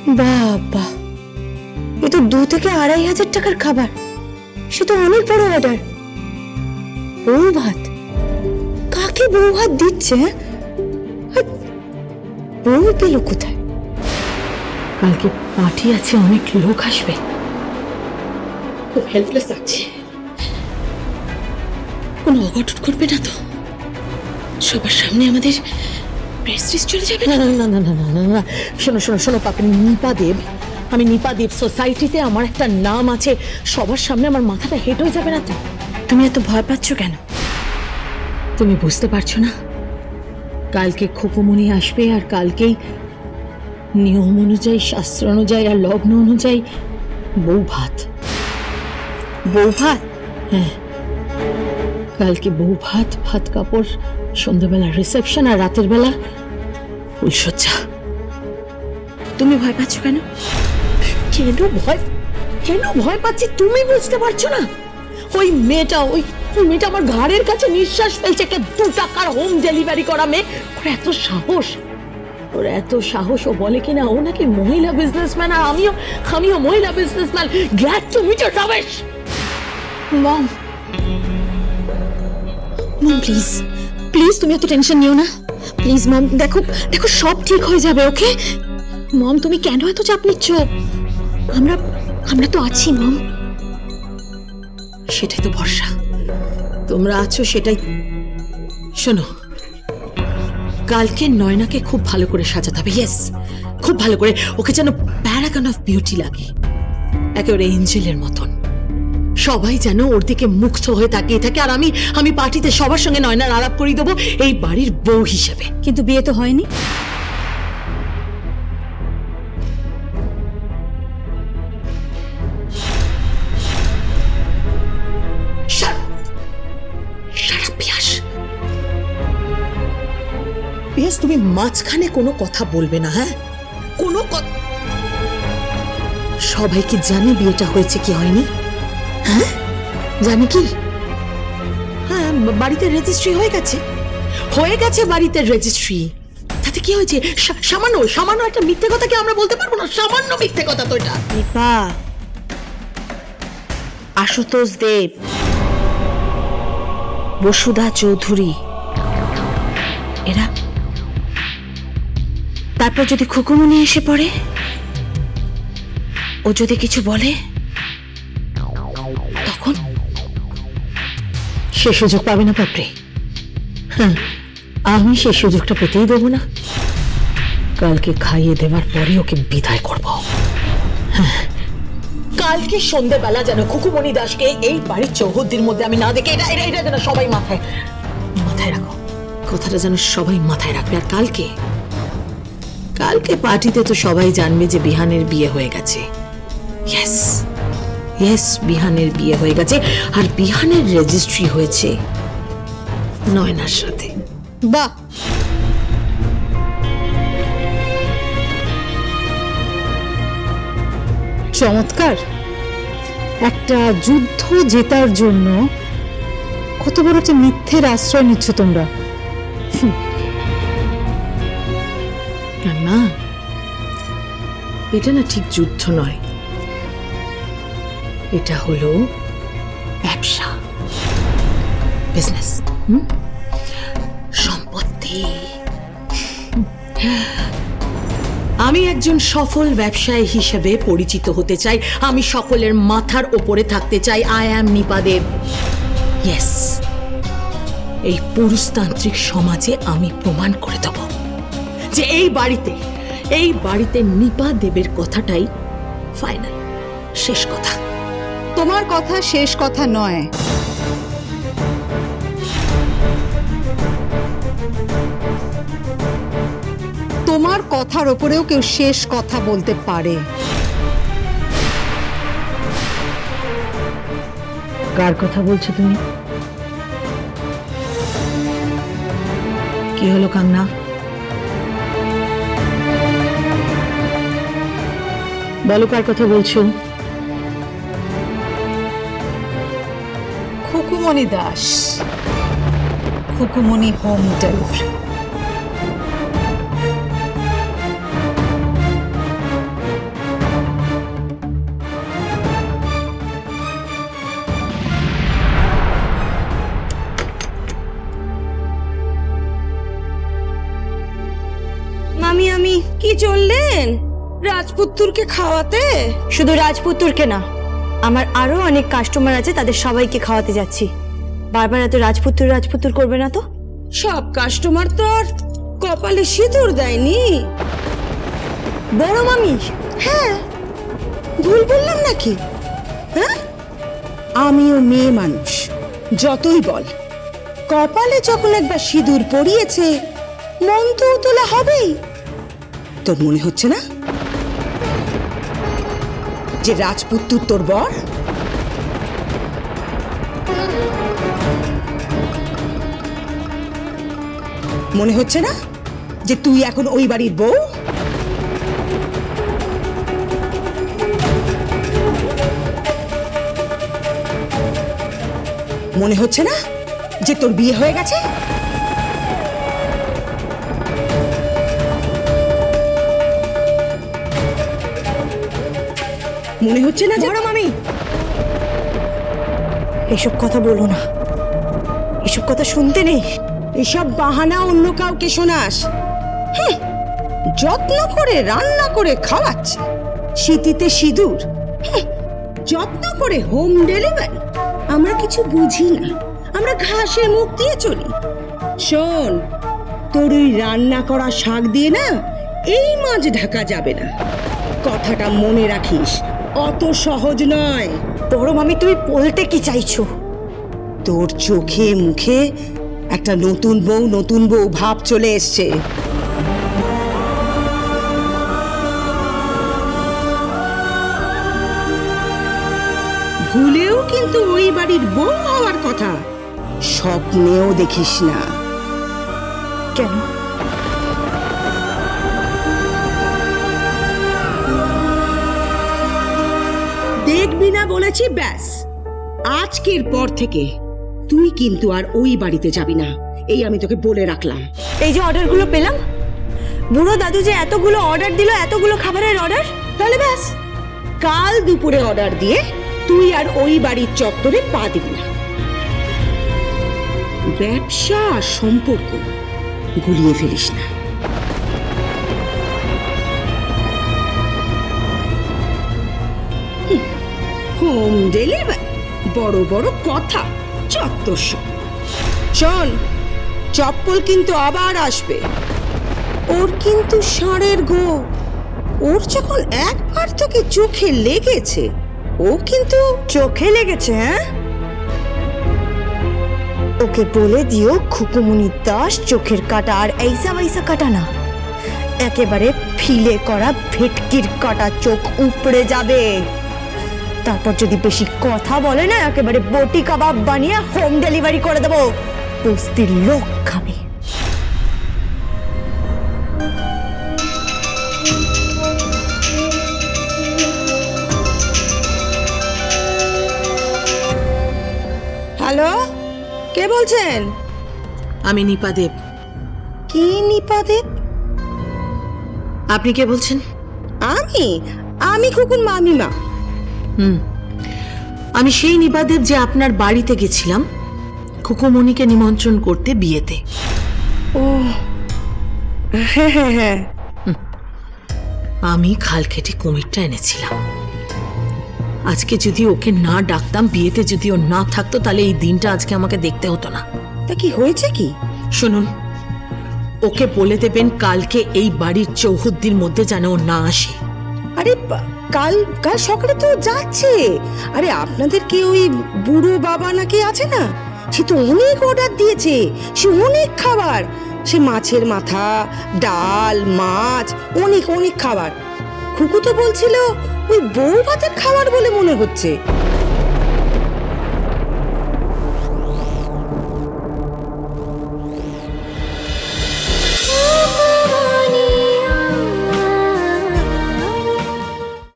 বাবা, এ তো 2 থেকে 2,500 টাকার খাবার। সে তো অনেক বড় অর্ডার। বউ ভাত? কাকে বউ ভাত দিচ্ছে? বউ পেল কোথায়? কালকে পার্টি আছে, অনেক লোক আসবে, খুব হেল্পলেস আছে। কোনো অঘটন করবে না তো? সবার সামনে আমাদের প্রেস্টিজ চলে যাবে না? না না না না না, শোনো শোনো শোনো পাপড়ি, নিপা দেব, আমি নিপা দেব, সোসাইটিতে আমার একটা নাম আছে, সবার সামনে আমার মাথাটা হেট হয়ে যাবে না তো? তুমি এত ভয় পাচ্ছ কেন? তুমি বুঝতে পারছো না? কালকে খুকুমনি আসবে, আর কালকেই নিয়ম অনুযায়ী, শাস্ত্র অনুযায়ী আর লগ্ন অনুযায়ী বউ ভাত। বউ ভাত? হ্যাঁ, কালকে বউ ভাত, ভাত কাপড়, সন্ধ্যাবেলা রিসেপশন, আর রাতের বেলা ফুলসজ্জা। তুমি ভয় পাচ্ছ কেন? কেন ভয় পাচ্ছি তুমি বুঝতে পারছো না? ওই মেয়েটা আমার ঘাড়ের কাছে নিঃশ্বাস ফেলছে, একটা 2 টাকার হোম ডেলিভারি করা মেয়ে। ওর এত সাহস, ও বলে কিনা ও নাকি মহিলা বিজনেসম্যান, আর আমিও মহিলা businessman. Glad to meet your Ramesh. Mom, please please তুমি এত টেনশন নিও না। প্লিজ মম, দেখো দেখো সব ঠিক হয়ে যাবে, ওকে? মম, তুমি কেন এত চাপ নিচ্ছ? আমরা তো আছি মম। সেটাই তো ভরসা, তোমরা আছো সেটাই। শোনো, কালকে নয়নাকে খুব ভালো করে সাজাতে হবে। ইয়েস, খুব ভালো করে। ওকে যেন প্যারাগন অফ বিউটি লাগে, একেবারে এঞ্জেলের মতন। সবাই যেন ওর দিকে মুগ্ধ হয়ে তাকিয়ে থাকে। আর আমি পার্টিতে সবার সঙ্গে নয়নার আলাপ করিয়ে দেবো এই বাড়ির বউ হিসেবে। কিন্তু বিয়ে তো হয়নি। পিয়াস, তুমি মাঝখানে কোনো কথা বলবে না, হ্যাঁ? কোনো সবাই কি জানে বিয়েটা হয়েছে কি হয়নি? হ্যাঁ, জানে কি? হ্যাঁ, বাড়িতে রেজিস্ট্রি হয়ে গেছে বাড়িতে রেজিস্ট্রি। তাতে কি হয়েছে? সামান্য একটা মিথ্যে কথা কি আমরা বলতে পারবো না? সামান্য মিথ্যে কথা তো এটা। নিপা, আশুতোষ দেব, বসুধা চৌধুরী, এরা। তারপর যদি খুকুমনি এসে পড়ে, ও যদি কিছু বলে, তখন সে সুযোগ পাবে না পাপড়ি। হ্যাঁ, আমি সে সুযোগটা পেতেই দেবো না। কালকে খাইয়ে দেওয়ার পরে ওকে বিদায় করব। হ্যাঁ, কালকে সন্ধ্যেবেলা যেন খুকুমনি দাসকে এই বাড়ির চৌহদ্দির মধ্যে আমি না দেখে, এটা যেন সবাই মাথায় রাখো। কথাটা যেন সবাই মাথায় রাখবে। আর কালকে পার্টিতে তো সবাই জানবে যে বিহানের বিয়ে হয়ে গেছে। ইয়েস, বিহানের বিয়ে হয়ে গেছে, আর বিহানের রেজিস্ট্রি হয়েছে নয়নার সাথে। বাহ, চমৎকার। একটা যুদ্ধ জেতার জন্য কত বড় একটা মিথ্যের আশ্রয় নিচ্ছ তোমরা। না, এটা না ঠিক যুদ্ধ নয়, এটা হলো ব্যবসা, বিজনেস, সম্পত্তি। আমি একজন সফল ব্যবসায়ী হিসেবে পরিচিত হতে চাই। আমি সকলের মাথার ওপরে থাকতে চাই। I am Nipa Deb. Yes, এই পুরুষতান্ত্রিক সমাজে আমি প্রমাণ করে দেব যে এই বাড়িতে নিপা দেবের কথাটাই ফাইনাল, শেষ কথা। তোমার কথা শেষ কথা নয়, তোমার কথার ওপরেও কেউ শেষ কথা বলতে পারে। কার কথা বলছো তুমি? কি হলো কামনা? বলো, কার কথা বলছো? Khukumoni Das, Khukumoni home delivery. গেলেন রাজপুত্তুরকে খাওয়াতে? শুধু রাজপুত্তুরকে না, আমার আরো অনেক কাস্টমার আছে, তাদের সবাইকে খাওয়াতে যাচ্ছি। বারবার এত রাজপুত্তুর করবে না তো। সব কাস্টমার তো আর কপালে সিঁদুর দেয়নি। বড় মামি, হ্যাঁ, ভুল বললাম নাকি? হ্যাঁ, আমিও মেয়ে মানুষ, যতই বল কপালে যখন একবার সিঁদুর পড়িয়েছে মন তো তোলা হবেই। তোর মনে হচ্ছে না যে রাজপুত্তুর তোর বর? মনে হচ্ছে না যে তুই এখন ওই বাড়ির বউ? মনে হচ্ছে না যে তোর বিয়ে হয়ে গেছে? মনে হচ্ছে না? বড় মামি, এসব কথা বলো না, এসব কথা শুনতে নেই। এসব বাহানা অন্য কাউকে শোনাস। হ্যাঁ, যত্ন করে রান্না করে খাওয়াচ্ছে, শীতিতে সিঁদুর, হ্যাঁ, যত্ন করে হোম ডেলিভারি। আমরা কিছু বুঝি না, আমরা ঘাসে মুখ দিয়ে চলি। শোন, তোর ওই রান্না করা শাক দিয়ে না এই মাছ ঢাকা যাবে না, কথাটা মনে রাখিস। অত সহজ নয়। বড় মামি, তুমি বলতে কি চাইছো? তোর চোখে মুখে একটা নতুন বউ ভাব চলে এসছে। ভুলেও কিন্তু ওই বাড়ির বউ হওয়ার কথা স্বপ্নেও দেখিস না। কেন? দেখবি না বলেছি, ব্যাস। আজকের পর থেকে তুই কিন্তু আর ওই বাড়িতে যাবি না, এই আমি তোকে বলে রাখলাম। এই যে অর্ডারগুলো পেলাম, বুড়ো দাদু যে এতগুলো অর্ডার দিল, এতগুলো খাবারের অর্ডার, তাহলে ব্যাস, কাল দুপুরে অর্ডার দিয়ে তুই আর ওই বাড়ির চত্বরে পা দিবি না। ব্যবসা আর সম্পর্ক গুলিয়ে ফেলিস না। হোম ডেলিভারি, বড় বড় কথা, চত্বর সব। শোন, চপ্পল কিন্তু আবার আসবে। ওর কিন্তু ষাঁড়ের গো। ওর যখন একবার তোকে চোখে লেগেছে, ও কিন্তু চোখে লেগেছে। হ্যাঁ, ওকে বলে দিও খুকুমনি দাস চোখের কাটা আর এইসা বৈসা কাটা না, একেবারে ফিলে করা ভেটকির কাটা চোখ উপড়ে যাবে। তারপর যদি বেশি কথা বলে না, একেবারে বটি কাবাব বানিয়ে হোম ডেলিভারি করে দেবো, বস্তির লোক খাবে। হ্যালো, কে বলছেন? আমি নিপা দেব। কি নিপা দেব? আপনি কে বলছেন? আমি খুকুন মামিমা। আমি সেই নিপা দেব যে আপনার বাড়িতে গেছিলাম খুকুমণিকে নিমন্ত্রণ করতে বিয়েতে। ও হ্যাঁ হ্যাঁ হ্যাঁ, আমি খাল কেটে কুমিরটা এনেছিলাম। আজকে যদি ওকে না ডাকতাম, বিয়েতে যদি ও না থাকতো, তাহলে এই দিনটা আজকে আমাকে দেখতে হতো না। তা কি হয়েছে কি? শুনুন, ওকে বলে দেবেন কালকে এই বাড়ির চৌহদ্দির মধ্যে যেন ও না আসে। আরে কাল সকালে তো যাচ্ছে। আরে আপনাদের কি ওই বুড়ো বাবা নাকি আছে না, সে তো অনেক অর্ডার দিয়েছে, সে অনেক খাবার, সে মাছের মাথা, ডাল, মাছ, অনেক অনেক খাবার। খুকু তো বলছিল ওই বউ ভাতের খাবার বলে মনে হচ্ছে।